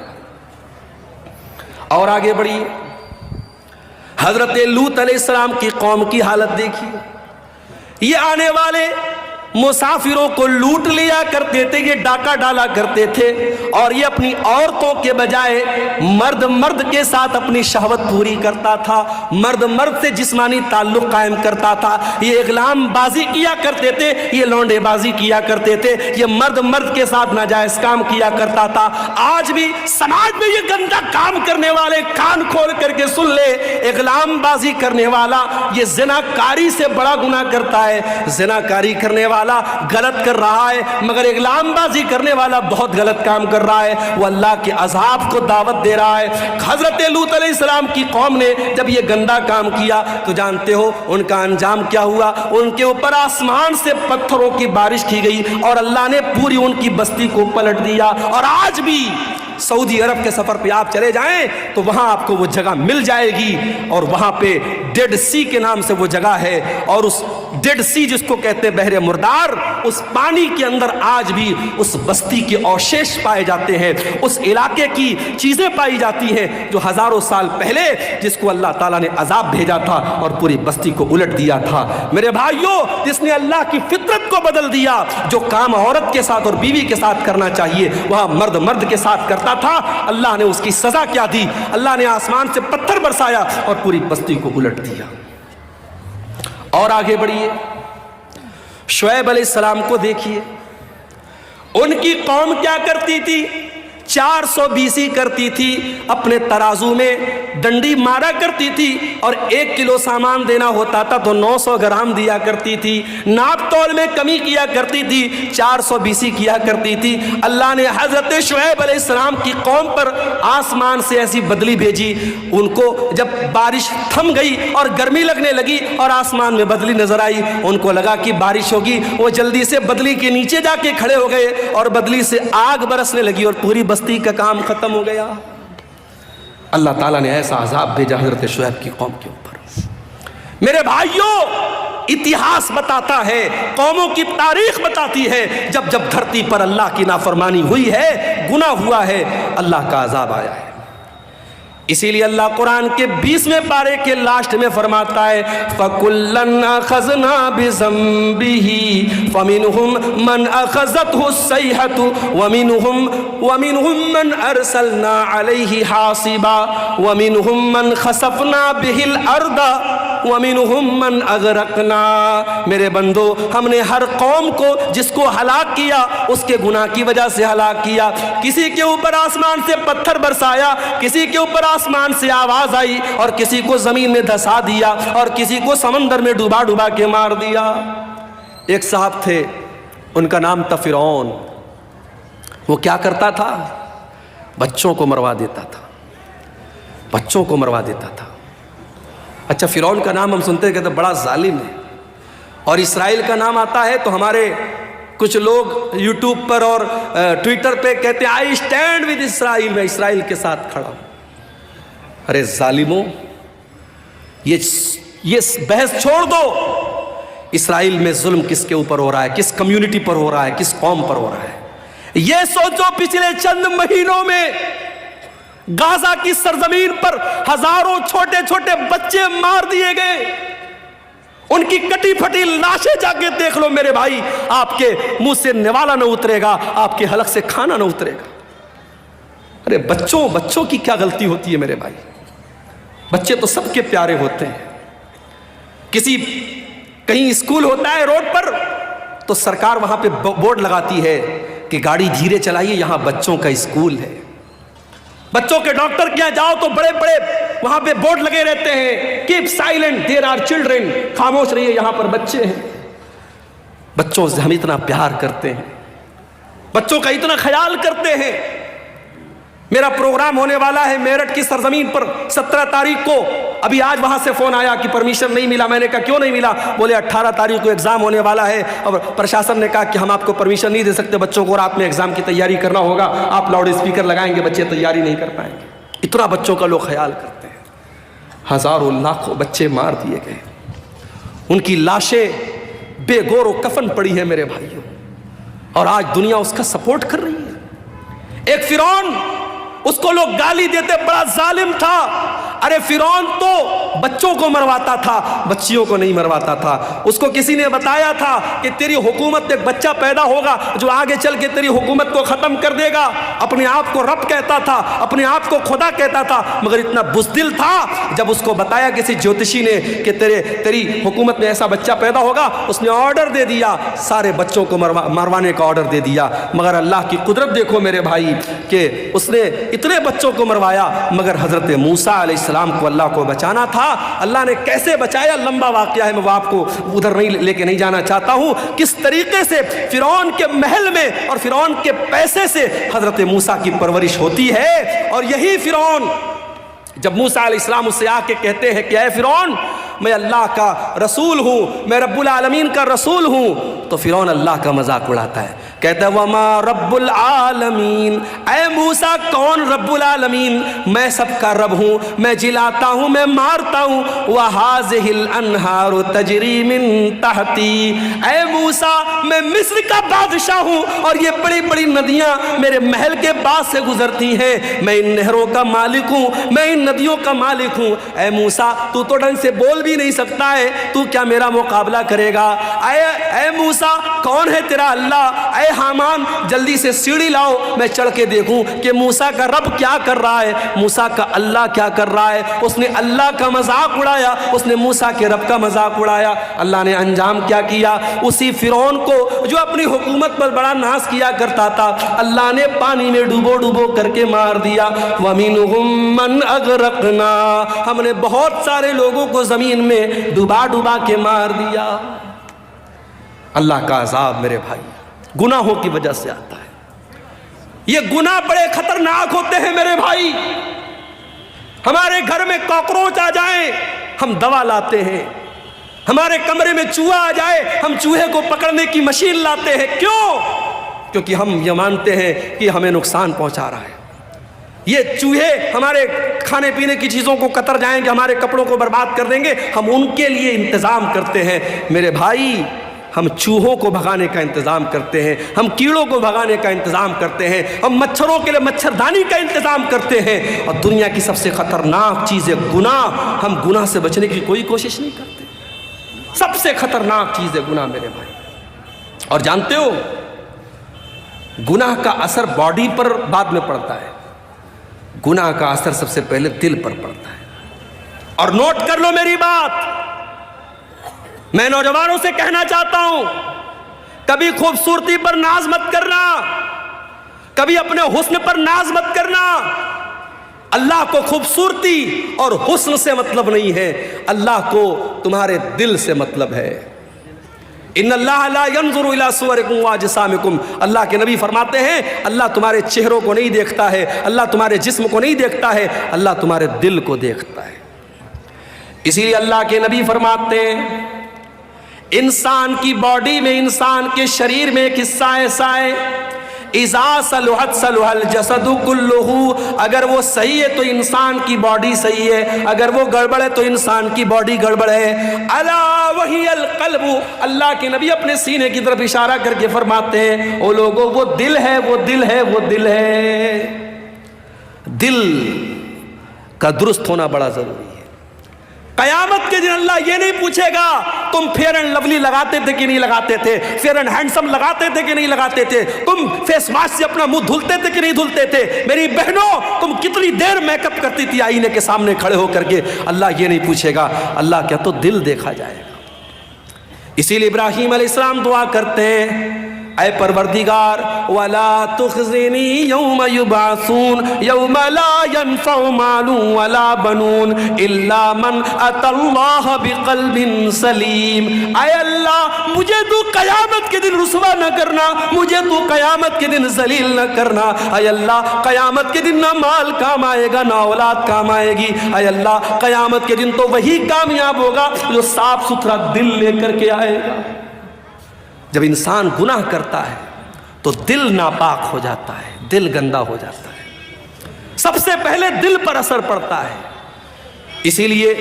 اور آگے بڑھیے، حضرت لوط علیہ السلام کی قوم کی حالت دیکھیے. یہ آنے والے مسافروں کو لوٹ لیا کرتے تھے، یہ ڈاکہ ڈالا کرتے تھے، اور یہ اپنی عورتوں کے بجائے مرد کے ساتھ اپنی شہوت پوری کرتا تھا، مرد سے جسمانی تعلق قائم کرتا تھا. یہ اغلام بازی کیا کرتے تھے، یہ لونڈے بازی کیا کرتے تھے، یہ مرد کے ساتھ ناجائز کام کیا کرتا تھا. آج بھی سماج میں یہ گندا کام کرنے والے کان کھول کر کے سن لے، اغلام بازی کرنے والا یہ زناکاری سے بڑا گناہ کرتا ہے. زناکاری کرنے والا غلط کر رہا ہے، مگر اغلام بازی کرنے والا بہت غلط کام کر رہا ہے، وہ اللہ کے عذاب کو دعوت دے رہا ہے. حضرت لوط علیہ السلام کی قوم نے جب یہ گندا کام کیا تو جانتے ہو ان کا انجام کیا ہوا؟ ان کے اوپر آسمان سے پتھروں کی بارش کی گئی اور اللہ نے پوری ان کی بستی کو پلٹ دیا. اور آج بھی سعودی عرب کے سفر پہ آپ چلے جائیں تو وہاں آپ کو وہ جگہ مل جائے گی، اور وہاں پہ ڈیڈ سی کے نام سے وہ جگہ ہے، اور اس ڈیڈ سی جس کو کہتے ہیں بحر مردار، اس پانی کے اندر آج بھی اس بستی کے اوشیش پائے جاتے ہیں، اس علاقے کی چیزیں پائی جاتی ہیں جو ہزاروں سال پہلے جس کو اللہ تعالیٰ نے عذاب بھیجا تھا اور پوری بستی کو الٹ دیا تھا. میرے بھائیوں، جس نے اللہ کی فطرت کو بدل دیا، جو کام عورت کے ساتھ اور بیوی کے ساتھ کرنا چاہیے وہاں مرد کے ساتھ کرتا تھا، اللہ نے اس کی سزا کیا دی؟ اللہ نے آسمان سے پتھر برسایا اور پوری بستی کو الٹ دیا. اور آگے بڑھیے، شعیب علیہ السلام کو دیکھیے، ان کی قوم کیا کرتی تھی؟ 420 کرتی تھی, اپنے ترازو میں ڈنڈی مارا کرتی تھی, اور 1 کلو سامان دینا ہوتا تھا تو 900 گرام دیا کرتی تھی, ناپ تول میں کمی کیا کرتی تھی, 420 کیا کرتی تھی. اللہ نے حضرت شعیب علیہ السلام کی قوم پر آسمان سے ایسی بدلی بھیجی, ان کو جب بارش تھم گئی اور گرمی لگنے لگی اور آسمان میں بدلی نظر آئی, ان کو لگا کہ بارش ہوگی, وہ جلدی سے بدلی کے نیچے جا کے کھڑے ہو گئے اور بدلی سے آگ برسنے لگی اور پوری بستی کا کام ختم ہو گیا. اللہ تعالیٰ نے ایسا عذاب بھیجا حضرت شعیب کی قوم کے اوپر. میرے بھائیوں, اتہاس بتاتا ہے, قوموں کی تاریخ بتاتی ہے, جب جب دھرتی پر اللہ کی نافرمانی ہوئی ہے, گناہ ہوا ہے, اللہ کا عذاب آیا ہے. اسی لیے اللہ قرآن کے 20ویں پارے کے لاسٹ میں فرماتا ہے فَكُلًّا أَخَذْنَا بِذَنبِهِ فَمِنْهُمْ مَنْ أَخَذَتْهُ الصَّيْحَةُ وَمِنْهُمْ مَنْ أَرْسَلْنَا عَلَيْهِ حَاصِبًا وَمِنْهُمْ مَنْ خَسَفْنَا بِهِ الْأَرْضَ وَمِنْهُمْ مَنْ أَغْرَقْنَا. میرے بندو, ہم نے ہر قوم کو جس کو ہلاک کیا اس کے گناہ کی وجہ سے ہلاک کیا. کسی کے اوپر آسمان سے پتھر برسایا, کسی کے اوپر آسمان سے آواز آئی, اور کسی کو زمین میں دھسا دیا, اور کسی کو سمندر میں ڈوبا ڈوبا کے مار دیا. ایک صاحب تھے, ان کا نام تھا فرعون. وہ کیا کرتا تھا؟ بچوں کو مروا دیتا تھا, بچوں کو مروا دیتا تھا. اچھا, فرعون کا نام ہم سنتے ہیں کہ بڑا ظالم ہے, اور اسرائیل کا نام آتا ہے تو ہمارے کچھ لوگ یوٹیوب پر اور ٹویٹر پہ کہتے ہیں آئی اسٹینڈ ود اسرائیل, میں اسرائیل کے ساتھ کھڑا ہوں. ارے ظالموں, یہ بحث چھوڑ دو. اسرائیل میں ظلم کس کے اوپر ہو رہا ہے, کس کمیونٹی پر ہو رہا ہے, کس قوم پر ہو رہا ہے, یہ سوچو. پچھلے چند مہینوں میں غازہ کی سرزمین پر ہزاروں چھوٹے چھوٹے بچے مار دیے گئے. ان کی کٹی پھٹی لاشیں جا کے دیکھ لو میرے بھائی, آپ کے منہ سے نوالا نہ اترے گا, آپ کے حلق سے کھانا نہ اترے گا. ارے بچوں کی کیا غلطی ہوتی ہے میرے بھائی؟ بچے تو سب کے پیارے ہوتے ہیں. کہیں اسکول ہوتا ہے روڈ پر تو سرکار وہاں پہ بورڈ لگاتی ہے کہ گاڑی دھیرے چلائیے, یہاں بچوں کا اسکول ہے. بچوں کے ڈاکٹر کے یہاں جاؤ تو بڑے بڑے وہاں پہ بورڈ لگے رہتے ہیں, keep silent, there are children, خاموش رہیے, یہاں پر بچے ہیں. بچوں سے ہم اتنا پیار کرتے ہیں, بچوں کا اتنا خیال کرتے ہیں. میرا پروگرام ہونے والا ہے میرٹھ کی سرزمین پر 17 تاریخ کو. ابھی آج وہاں سے فون آیا کہ پرمیشن نہیں ملا. میں نے کہا کیوں نہیں ملا؟ بولے 18 تاریخ کو ایگزام ہونے والا ہے اور پرشاسن نے کہا کہ ہم آپ کو پرمیشن نہیں دے سکتے, بچوں کو رات میں ایگزام کی تیاری کرنا ہوگا, آپ لاؤڈ اسپیکر لگائیں گے, بچے تیاری نہیں کر پائیں گے. اتنا بچوں کا لوگ خیال کرتے ہیں. ہزاروں لاکھوں بچے مار دیے گئے, ان کی لاشیں بے گور و کفن پڑی ہے میرے بھائیوں, اور آج دنیا اس کا سپورٹ کر رہی ہے. ایک فرعون, اس کو لوگ گالی دیتے بڑا ظالم تھا. ارے فرعون تو بچوں کو مرواتا تھا, بچیوں کو نہیں مرواتا تھا. اس کو کسی نے بتایا تھا کہ تیری حکومت میں ایک بچہ پیدا ہوگا جو آگے چل کے تیری حکومت کو ختم کر دے گا. اپنے آپ کو رب کہتا تھا, اپنے آپ کو خدا کہتا تھا, مگر اتنا بزدل تھا. جب اس کو بتایا کسی جوتشی نے کہ تیری حکومت میں ایسا بچہ پیدا ہوگا, اس نے آرڈر دے دیا, سارے بچوں کو مروانے کا آرڈر دے دیا. مگر اللہ کی قدرت دیکھو میرے بھائی کہ اس نے اتنے بچوں کو مروایا, مگر حضرت موسیٰ علیہ السلام کو اللہ کو بچانا تھا. اللہ نے کیسے بچایا, لمبا واقعہ ہے, میں وہ آپ کو ادھر نہیں لے کے نہیں جانا چاہتا ہوں. کس طریقے سے فرعون کے محل میں اور فرعون کے پیسے سے حضرت موسیٰ کی پرورش ہوتی ہے. اور یہی فرعون جب موسیٰ علیہ السلام اس سے آ کے کہتے ہیں کہ اے فرعون, میں اللہ کا رسول ہوں, میں رب العالمین کا رسول ہوں, تو فرعون اللہ کا مذاق اڑاتا ہے, کہتا ہے وما رب العالمین, اے موسیٰ کون رب العالمین؟ میں سب کا رب ہوں, میں جلاتا ہوں, میں مارتا ہوں. وَهَذِهِ الْأَنْهَارُ تَجْرِي مِن تَحْتِي, اے موسیٰ میں مصر کا بادشاہ ہوں, اور یہ بڑی بڑی ندیاں میرے محل کے پاس سے گزرتی ہیں. میں ان نہروں کا مالک ہوں, میں ان ندیوں کا مالک ہوں. اے موسیٰ تو ڈھنگ سے بول بھی بھی نہیں سکتا ہے، تو کیا میرا مقابلہ کرے گا؟ اے موسیٰ کون ہے تیرا اللہ؟ اے حامان جلدی سے سیڑھی لاؤ، میں چڑھ کے دیکھوں کہ موسیٰ کا رب کیا کر رہا ہے، موسیٰ کا اللہ کیا کر رہا ہے۔ اس نے اللہ کا مذاق اڑایا، اس نے موسیٰ کے رب کا مذاق اڑایا۔ اللہ نے انجام کیا کیا؟ اسی فرعون کو جو اپنی حکومت پر بڑا ناز کیا کرتا تھا، اللہ نے پانی میں ڈوبو ڈوبو کر کے مار دیا۔ وَمِنْهُمْ مَنْ أَغْرَقْنَا، ہم نے بہت سارے لوگوں کو زمین میں ڈوبا ڈوبا کے مار دیا۔ اللہ کا عذاب میرے بھائی گناہوں کی وجہ سے آتا ہے۔ یہ گناہ بڑے خطرناک ہوتے ہیں میرے بھائی۔ ہمارے گھر میں کاکروچ آ جائیں ہم دوا لاتے ہیں، ہمارے کمرے میں چوہا آ جائے ہم چوہے کو پکڑنے کی مشین لاتے ہیں۔ کیوں؟ کیونکہ ہم یہ مانتے ہیں کہ ہمیں نقصان پہنچا رہا ہے۔ یہ چوہے ہمارے کھانے پینے کی چیزوں کو کتر جائیں گے، ہمارے کپڑوں کو برباد کر دیں گے، ہم ان کے لیے انتظام کرتے ہیں۔ میرے بھائی ہم چوہوں کو بھگانے کا انتظام کرتے ہیں، ہم کیڑوں کو بھگانے کا انتظام کرتے ہیں، ہم مچھروں کے لیے مچھردانی کا انتظام کرتے ہیں، اور دنیا کی سب سے خطرناک چیز ہے گناہ۔ ہم گناہ سے بچنے کی کوئی کوشش نہیں کرتے۔ سب سے خطرناک چیز ہے گناہ میرے بھائی۔ اور جانتے ہو گناہ کا اثر باڈی پر بعد میں پڑتا ہے، گناہ کا اثر سب سے پہلے دل پر پڑتا ہے۔ اور نوٹ کر لو میری بات، میں نوجوانوں سے کہنا چاہتا ہوں کبھی خوبصورتی پر ناز مت کرنا، کبھی اپنے حسن پر ناز مت کرنا۔ اللہ کو خوبصورتی اور حسن سے مطلب نہیں ہے، اللہ کو تمہارے دل سے مطلب ہے۔ ان اللہ لا ينظر الى صورکم واجسامکم، اللہ کے نبی فرماتے ہیں اللہ تمہارے چہروں کو نہیں دیکھتا ہے، اللہ تمہارے جسم کو نہیں دیکھتا ہے، اللہ تمہارے دل کو دیکھتا ہے۔ اسی لیے اللہ کے نبی فرماتے ہیں انسان کی باڈی میں، انسان کے شریر میں ایک حصہ ایسا ہے اذا صلحت صلح الجسد کلہ، اگر وہ صحیح ہے تو انسان کی باڈی صحیح ہے، اگر وہ گڑبڑ ہے تو انسان کی باڈی گڑبڑ ہے۔ الا وہی القلب، اللہ کے نبی اپنے سینے کی طرف اشارہ کر کے فرماتے ہیں او لوگوں وہ دل ہے، وہ دل ہے، وہ دل ہے۔ دل کا درست ہونا بڑا ضروری ہے۔ قیامت کے دن اللہ یہ نہیں پوچھے گا تم فیئر اینڈ لولی لگاتے تھے کہ نہیں لگاتے تھے، فیئر اینڈ ہینڈسم لگاتے تھے کہ نہیں لگاتے تھے، تم فیس ماسک سے اپنا منہ دھلتے تھے کہ نہیں دھلتے تھے، میری بہنوں تم کتنی دیر میک اپ کرتی تھی آئینے کے سامنے کھڑے ہو کر کے، اللہ یہ نہیں پوچھے گا، اللہ کیا تو دل دیکھا جائے گا۔ اسی لیے ابراہیم علیہ السلام دعا کرتے ہیں اے پروردگار ولا تخزنی یوم یبعثون یوم لا ينفع مال ولا بنون الا من اتى اللہ بقلب سلیم۔ اے اللہ مجھے تو قیامت کے دن رسوا نہ کرنا، مجھے تو قیامت کے دن ذلیل نہ کرنا۔ اے اللہ قیامت کے دن نہ مال کام آئے گا نہ اولاد کام آئے گی، اے اللہ قیامت کے دن تو وہی کامیاب ہوگا جو صاف ستھرا دل لے کر کے آئے گا۔ جب انسان گناہ کرتا ہے تو دل ناپاک ہو جاتا ہے، دل گندا ہو جاتا ہے، سب سے پہلے دل پر اثر پڑتا ہے۔ اسی لیے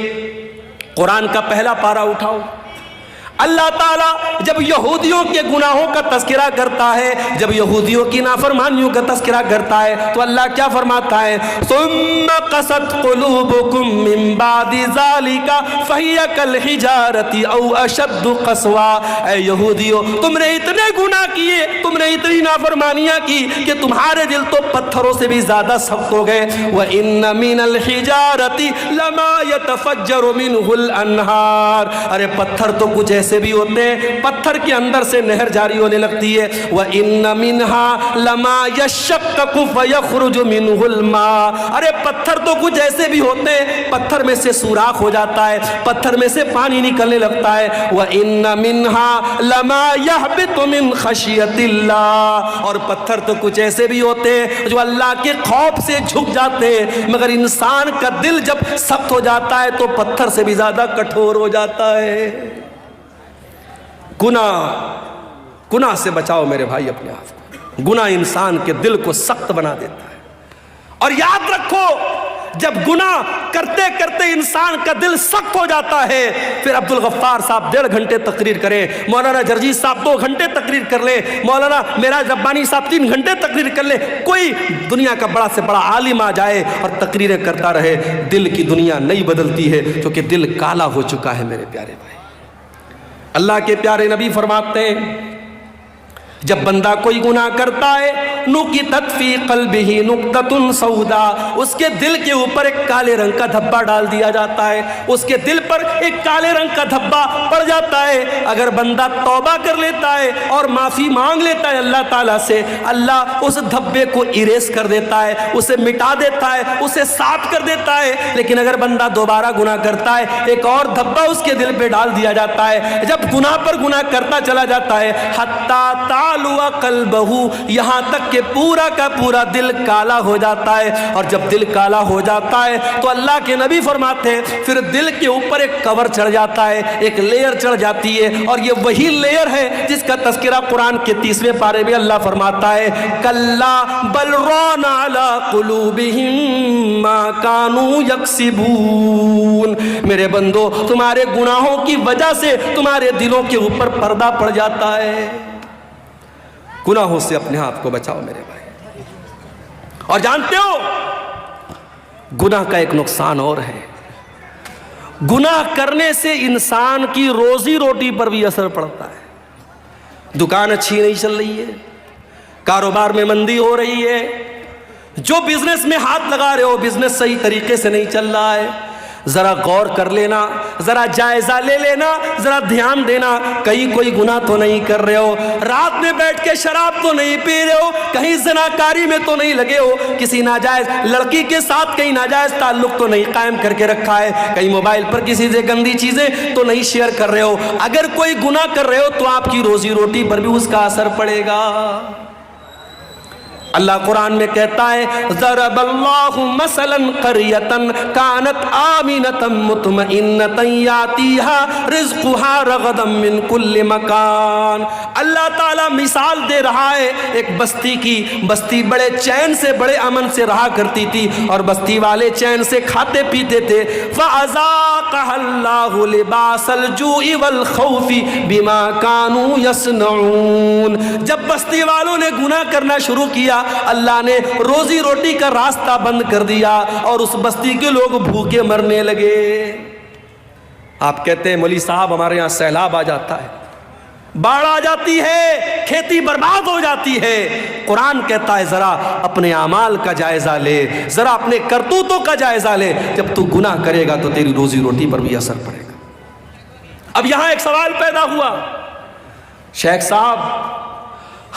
قرآن کا پہلا پارہ اٹھاؤ، اللہ تعالیٰ جب یہودیوں کے گناہوں کا تذکرہ کرتا ہے، جب یہودیوں کی نافرمانیوں کا تذکرہ کرتا ہے تو اللہ کیا فرماتا ہے ثم قست قلوبکم من بعد ذالک فہی کالحجارۃ او اشد قسوا۔ اے یہودیوں تم نے اتنے گناہ کیے، تم نے اتنی نافرمانیاں کی کہ تمہارے دل تو پتھروں سے بھی زیادہ سخت ہو گئے۔ وَإِنَّ مِنَ الْحِجَارَةِ لَمَا يَتَفَجَّرُ مِنْهُ الْأَنْهَارُ، ارے پتھر تو کچھ ایسے بھی ہوتے ہیں پتھر کے اندر سے نہر جاری ہونے لگتی ہے۔ وَإِنَّ مِنْهَا لَمَا يَشَّقَّقُ فَيَخْرُجُ مِنْهُ الْمَاءُ، ارے پتھر تو کچھ ایسے بھی ہوتے ہیں پتھر میں سے سوراخ ہو جاتا ہے، پتھر میں سے پانی نکلنے لگتا ہے۔ وَإِنَّ مِنْهَا لَمَا يَهْبِطُ مِنْ خَشْيَةِ اللَّهِ، اور پتھر تو کچھ ایسے بھی ہوتے ہیں جو اللہ کے خوف سے جھک جاتے ہیں، مگر انسان کا دل جب سخت ہو جاتا ہے تو پتھر سے بھی زیادہ کٹھور ہو جاتا ہے۔ گناہ سے بچاؤ میرے بھائی اپنے آپ کو، گناہ انسان کے دل کو سخت بنا دیتا ہے۔ اور یاد رکھو جب گناہ کرتے کرتے انسان کا دل سخت ہو جاتا ہے، پھر عبدالغفار صاحب 1.5 گھنٹے تقریر کریں، مولانا جرجی صاحب 2 گھنٹے تقریر کر لیں، مولانا معراج ربانی صاحب 3 گھنٹے تقریر کر لیں، کوئی دنیا کا بڑا سے بڑا عالم آ جائے اور تقریریں کرتا رہے، دل کی دنیا نہیں بدلتی ہے، کیونکہ دل کالا ہو چکا ہے میرے پیارے بھائی۔ اللہ کے پیارے نبی فرماتے ہیں جب بندہ کوئی گناہ کرتا ہے، نُقِطَتْ فِي قَلْبِهِ نُقْطَةٌ سَوْدَا، اس کے دل کے اوپر ایک کالے رنگ کا دھبا ڈال دیا جاتا ہے، اس کے دل پر ایک کالے رنگ کا دھبا پڑ جاتا ہے۔ اگر بندہ توبہ کر لیتا ہے اور معافی مانگ لیتا ہے اللہ تعالیٰ سے، اللہ اس دھبے کو اریز کر دیتا ہے، اسے مٹا دیتا ہے، اسے صاف کر دیتا ہے۔ لیکن اگر بندہ دوبارہ گناہ کرتا ہے، ایک اور دھبا اس کے دل پہ ڈال دیا جاتا ہے، جب گناہ پر گناہ کرتا چلا جاتا ہے، حتیٰ قلبہ، یہاں تک کہ پورا کا پورا دل کالا ہو جاتا ہے۔ اور جب دل کالا ہو جاتا ہے تو اللہ کے نبی فرماتے ہیں پھر دل کے اوپر ایک کور چڑھ جاتا ہے، ایک لیئر چڑھ جاتی ہے، اور یہ وہی لیئر ہے جس کا تذکرہ قرآن کے 30ویں پارے میں اللہ فرماتا ہے کلا بل ران علی قلوبہم ما کانوا یکسبون۔ میرے بندو، تمہارے گناہوں کی وجہ سے تمہارے دلوں کے اوپر پردہ پڑ جاتا ہے۔ گناہوں سے اپنے آپ کو بچاؤ میرے بھائی۔ اور جانتے ہو گناہ کا ایک نقصان اور ہے، گناہ کرنے سے انسان کی روزی روٹی پر بھی اثر پڑتا ہے۔ دکان اچھی نہیں چل رہی ہے، کاروبار میں مندی ہو رہی ہے، جو بزنس میں ہاتھ لگا رہے ہو بزنس صحیح طریقے سے نہیں چل رہا ہے، ذرا غور کر لینا، ذرا جائزہ لے لینا، ذرا دھیان دینا، کہیں کوئی گناہ تو نہیں کر رہے ہو، رات میں بیٹھ کے شراب تو نہیں پی رہے ہو، کہیں زناکاری میں تو نہیں لگے ہو، کسی ناجائز لڑکی کے ساتھ کہیں ناجائز تعلق تو نہیں قائم کر کے رکھا ہے، کہیں موبائل پر کسی سے گندی چیزیں تو نہیں شیئر کر رہے ہو۔ اگر کوئی گناہ کر رہے ہو تو آپ کی روزی روٹی پر بھی اس کا اثر پڑے گا۔ اللہ قرآن میں کہتا ہے ضرب اللہ مثلا قریۃ کانت آمنۃ مطمئنۃ یاتیہا رزقها رغدا من کل مکان۔ اللہ تعالیٰ مثال دے رہا ہے ایک بستی کی، بستی بڑے چین سے بڑے امن سے رہا کرتی تھی، اور بستی والے چین سے کھاتے پیتے تھے۔ فَأَذَاقَهَا اللَّهُ لِبَاسَ الْجُوعِ وَالْخَوْفِ بِمَا كَانُوا يَصْنَعُونَ۔ جب بستی والوں نے گناہ کرنا شروع کیا، اللہ نے روزی روٹی کا راستہ بند کر دیا اور اس بستی کے لوگ بھوکے مرنے لگے۔ آپ کہتے ہیں مولوی صاحب ہمارے یہاں سیلاب آ جاتا ہے، باڑھ آ جاتی ہے، کھیتی برباد ہو جاتی ہے۔ قرآن کہتا ہے ذرا اپنے اعمال کا جائزہ لے، ذرا اپنے کرتوتوں کا جائزہ لے، جب تو گناہ کرے گا تو تیری روزی روٹی پر بھی اثر پڑے گا۔ اب یہاں ایک سوال پیدا ہوا، شیخ صاحب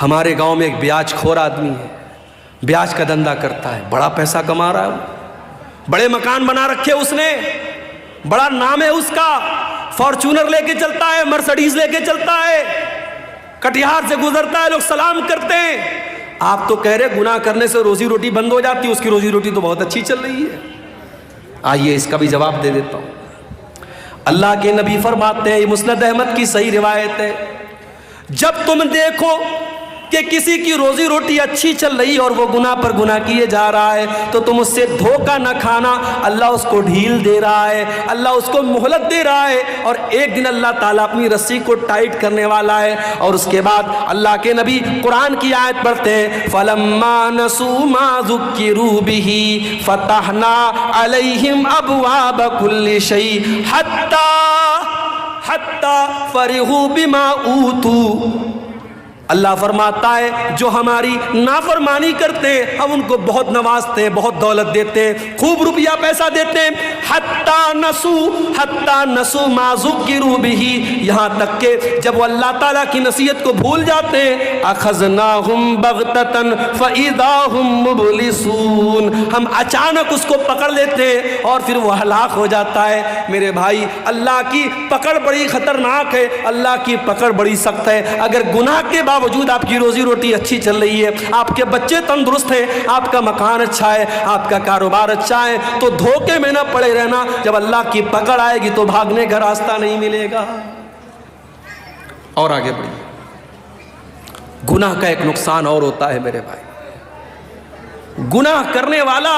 ہمارے گاؤں میں ایک بیاج خور آدمی ہے، بیاج کا دھندا کرتا ہے، بڑا پیسہ کما رہا ہے، بڑے مکان بنا رکھے اس نے، بڑا نام ہے اس کا، فارچونر لے کے چلتا ہے، مرسڈیز لے کے چلتا ہے، کٹیہار سے گزرتا ہے لوگ سلام کرتے ہیں۔ آپ تو کہہ رہے گناہ کرنے سے روزی روٹی بند ہو جاتی ہے، اس کی روزی روٹی تو بہت اچھی چل رہی ہے۔ آئیے اس کا بھی جواب دے دیتا ہوں۔ اللہ کے نبی فرماتے ہیں، یہ مسند احمد کی صحیح روایت ہے، جب تم دیکھو کہ کسی کی روزی روٹی اچھی چل رہی اور وہ گناہ پر گناہ کیے جا رہا ہے تو تم اس سے دھوکہ نہ کھانا، اللہ اس کو ڈھیل دے رہا ہے، اللہ اس کو مہلت دے رہا ہے، اور ایک دن اللہ تعالیٰ اپنی رسی کو ٹائٹ کرنے والا ہے۔ اور اس کے بعد اللہ کے نبی قرآن کی آیت پڑھتے ہیں فَلَمَّا نَسُوا مَا ذُكِّرُوا بِهِ فَتَحْنَا عَلَيْهِمْ أَبْوَابَ كُلِّ شَيْءٍ حَتَّى فَرِحُوا بِمَا أُوتُوا۔ اللہ فرماتا ہے جو ہماری نافرمانی کرتے ہیں ہم ان کو بہت نوازتے ہیں، بہت دولت دیتے ہیں، خوب روپیہ پیسہ دیتے ہیں۔ حتی نسوا ما ذکروا بہ، یہاں تک کہ جب وہ اللہ تعالیٰ کی نصیحت کو بھول جاتے ہیں اخذناہم بغتۃ فاذا ہم مبلسون، ہم اچانک اس کو پکڑ لیتے ہیں اور پھر وہ ہلاک ہو جاتا ہے۔ میرے بھائی اللہ کی پکڑ بڑی خطرناک ہے، اللہ کی پکڑ بڑی سخت ہے۔ اگر گناہ کے باوجود آپ کی روزی روٹی اچھی چل رہی ہے، آپ کے بچے تندرست ہیں، آپ کا مکان اچھا ہے، آپ کا کاروبار اچھا ہے، تو دھوکے میں نہ پڑے رہنا، جب اللہ کی پکڑ آئے گی تو بھاگنے کا راستہ نہیں ملے گا۔ اور آگے بڑھیے، گناہ کا ایک نقصان اور ہوتا ہے میرے بھائی، گناہ کرنے والا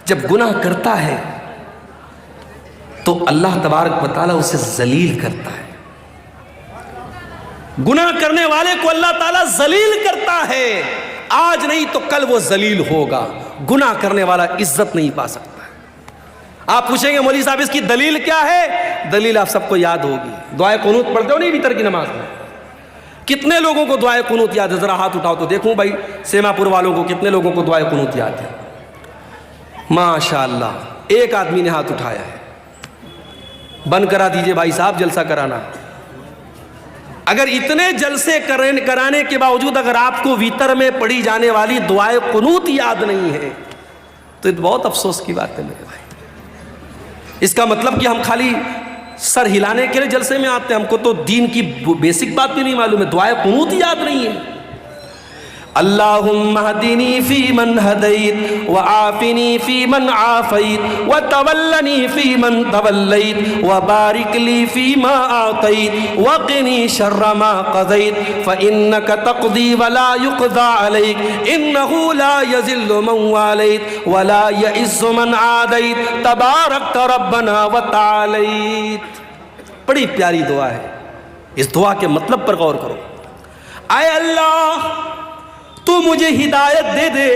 جب گناہ کرتا ہے تو اللہ تبارک و تعالیٰ اسے ذلیل کرتا ہے. گناہ کرنے والے کو اللہ تعالیٰ ذلیل کرتا ہے. آج نہیں تو کل وہ ذلیل ہوگا. گناہ کرنے والا عزت نہیں پا سکتا. آپ پوچھیں گے مولوی صاحب اس کی دلیل کیا ہے؟ دلیل آپ سب کو یاد ہوگی. دعائے قنوت پڑھتے ہو نہیں وتر کی نماز میں؟ کتنے لوگوں کو دعائے قنوت یاد ہے؟ ذرا ہاتھ اٹھاؤ تو دیکھوں بھائی سیما پور والوں کو کتنے لوگوں کو دعائے قنوت یاد ہے؟ ماشاءاللہ ایک آدمی نے ہاتھ اٹھایا ہے. بند کرا دیجئے بھائی صاحب جلسہ کرانا. اگر اتنے جلسے کرانے کے باوجود اگر آپ کو ویتر میں پڑھی جانے والی دعائے قنوت یاد نہیں ہے تو یہ بہت افسوس کی بات ہے میرے بھائی. اس کا مطلب کہ ہم خالی سر ہلانے کے لیے جلسے میں آتے ہیں, ہم کو تو دین کی بیسک بات بھی نہیں معلوم ہے, دعائے قنوت یاد نہیں ہے. اللہم اہدنی فی من ہدیت وعافنی فی من عافیت وتولنی فی من تولیت وبارک لی فی ما اعطیت وقنی شر ما قضیت فانک تقضی ولا یقضى علیک انہ لا یذل من والیت ولا یعز من عادیت تبارکت ربنا وتعالیت. بڑی پیاری دعا ہے. اس دعا کے مطلب پر غور کرو. اے اللہ تو مجھے ہدایت دے دے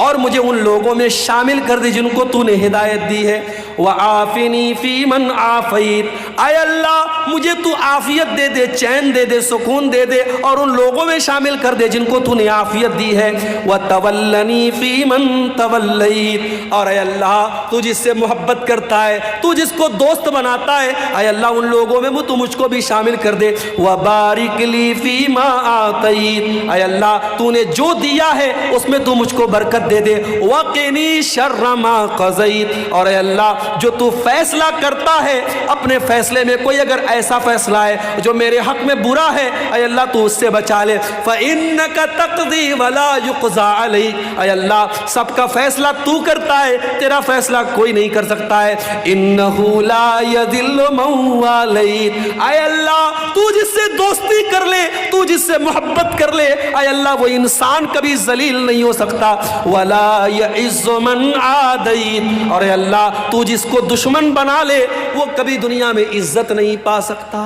اور مجھے ان لوگوں میں شامل کر دے جن کو تو نے ہدایت دی ہے. وعافنی فی من عافیت, اے اللہ مجھے تو عافیت دے دے, چین دے دے, سکون دے دے اور ان لوگوں میں شامل کر دے جن کو تو نے عافیت دی ہے. وتولنی فی من تولیت, اور اے اللہ تو جس سے محبت کرتا ہے, تو جس کو دوست بناتا ہے, اے اللہ ان لوگوں میں تو مجھ کو بھی شامل کر دے. وبارک لی فی ما اعطیت, اے اللہ تو نے جو دیا ہے اس میں تو مجھ کو برکت دے دے. وقنی شر ما قضیت, اور اے اللہ جو تو فیصلہ کرتا ہے اپنے فیصلے میں کوئی اگر ایسا فیصلہ ہے جو میرے حق میں برا ہے, اے اللہ تو اس سے بچا لے. فَإِنَّكَ تَقْضِي وَلَا يُقْضَى عَلَيْكَ, اے اللہ سب کا فیصلہ تو کرتا ہے, تیرا فیصلہ کوئی نہیں کر سکتا ہے. إِنَّهُ لَا يَذِلُّ مَن وَالَيْتَ, اے اللہ تو جس سے دوستی کر لے, تو جس سے محبت کر لے, اے اللہ وہ انسان کبھی ذلیل نہیں ہو سکتا. وَلَا يَعِزُّ مَنْ عَادَيْتَ, اور اے اللہ تو جس کو دشمن بنا لے وہ کبھی دنیا میں عزت نہیں پا سکتا.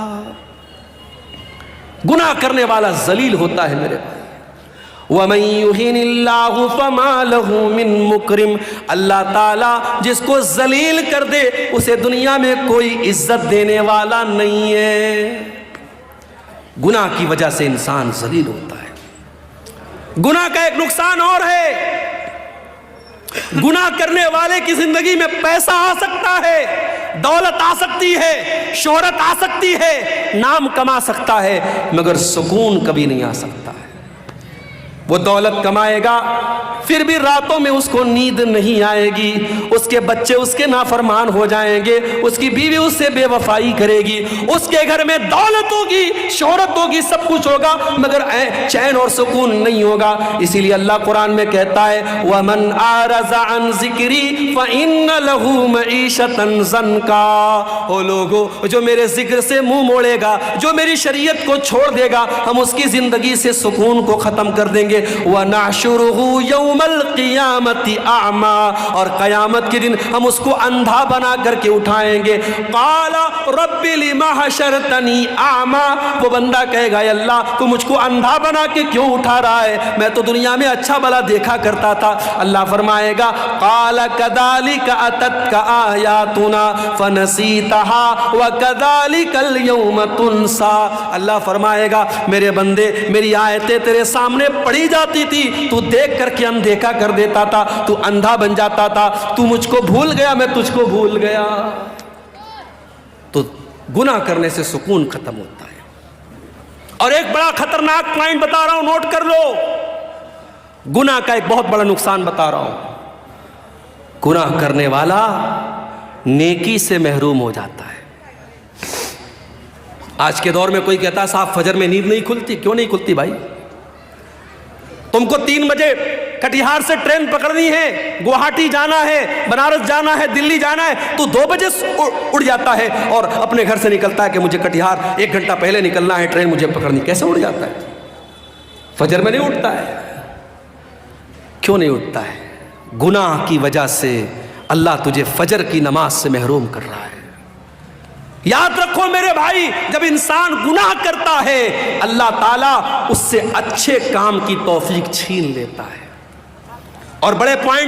گناہ کرنے والا ذلیل ہوتا ہے میرے بھائی. وَمَن يُهِنِ اللَّهُ فَمَا لَهُ مِن مُكْرِمٍ, اللہ تعالیٰ جس کو ذلیل کر دے اسے دنیا میں کوئی عزت دینے والا نہیں ہے. گناہ کی وجہ سے انسان ذلیل ہوتا ہے. گناہ کا ایک نقصان اور ہے, گناہ کرنے والے کی زندگی میں پیسہ آ سکتا ہے, دولت آ سکتی ہے, شہرت آ سکتی ہے, نام کما سکتا ہے, مگر سکون کبھی نہیں آ سکتا ہے. وہ دولت کمائے گا پھر بھی راتوں میں اس کو نیند نہیں آئے گی, اس کے بچے اس کے نافرمان ہو جائیں گے, اس کی بیوی اس سے بے وفائی کرے گی, اس کے گھر میں دولت ہوگی, شہرت ہوگی, سب کچھ ہوگا, مگر چین اور سکون نہیں ہوگا. اسی لیے اللہ قرآن میں کہتا ہے وَمَنْ أَعْرَضَ عَنْ ذِكْرِي فَإِنَّ لَهُ مَعِيشَةً ضَنْكًا, او لوگو جو میرے ذکر سے منہ موڑے گا, جو میری شریعت کو چھوڑ دے گا, ہم اس کی زندگی سے سکون کو ختم کر دیں گے. وَنَحْشُرُهُ يَوْمَ الْقِيَامَةِ أَعْمَى, اور قیامت کے دن ہم اس کو اندھا بنا کر کے اٹھائیں گے. قَالَ رَبِّ لِمَ حَشَرْتَنِي أَعْمَى, وہ بندہ کہے گا اے اللہ تو مجھ کو اندھا بنا کے کیوں اٹھا رہا ہے, میں تو دنیا میں اچھا بھلا دیکھا کرتا تھا. اللہ فرمائے گا قَالَ كَذَلِكَ أَتَتْكَ آيَاتُنَا فَنَسِيتَهَا وَكَذَلِكَ الْيَوْمَ تُنْسَى, اللہ فرمائے گا میرے بندے میری آیتیں تیرے سامنے پڑھی جاتی تھی, تو دیکھ کر کے اندیکھا کر دیتا تھا, تو اندھا بن جاتا تھا, تو مجھ کو بھول گیا, میں تجھ کو بھول گیا. تو گناہ کرنے سے سکون ختم ہوتا ہے. اور ایک بڑا خطرناک پوائنٹ بتا رہا ہوں, نوٹ کر لو. گناہ کا ایک بہت بڑا نقصان بتا رہا ہوں, گناہ کرنے والا نیکی سے محروم ہو جاتا ہے. آج کے دور میں کوئی کہتا ہے صاحب فجر میں نیند نہیں کھلتی. کیوں نہیں کھلتی بھائی؟ تم کو 3 بجے کٹیہار سے ٹرین پکڑنی ہے, گوہاٹی جانا ہے, بنارس جانا ہے, دلی جانا ہے, تو 2 بجے اڑ جاتا ہے اور اپنے گھر سے نکلتا ہے کہ مجھے کٹیہار 1 گھنٹہ پہلے نکلنا ہے, ٹرین مجھے پکڑنی. کیسے اڑ جاتا ہے؟ فجر میں نہیں اٹھتا ہے. کیوں نہیں اٹھتا ہے؟ گناہ کی وجہ سے اللہ تجھے فجر کی نماز سے محروم کر رہا ہے۔ یاد رکھو میرے بھائی، جب انسان گناہ کرتا ہے اللہ تعالیٰ اس سے اچھے کام کی توفیق چھین لیتا ہے۔ اور بڑے پوائنٹ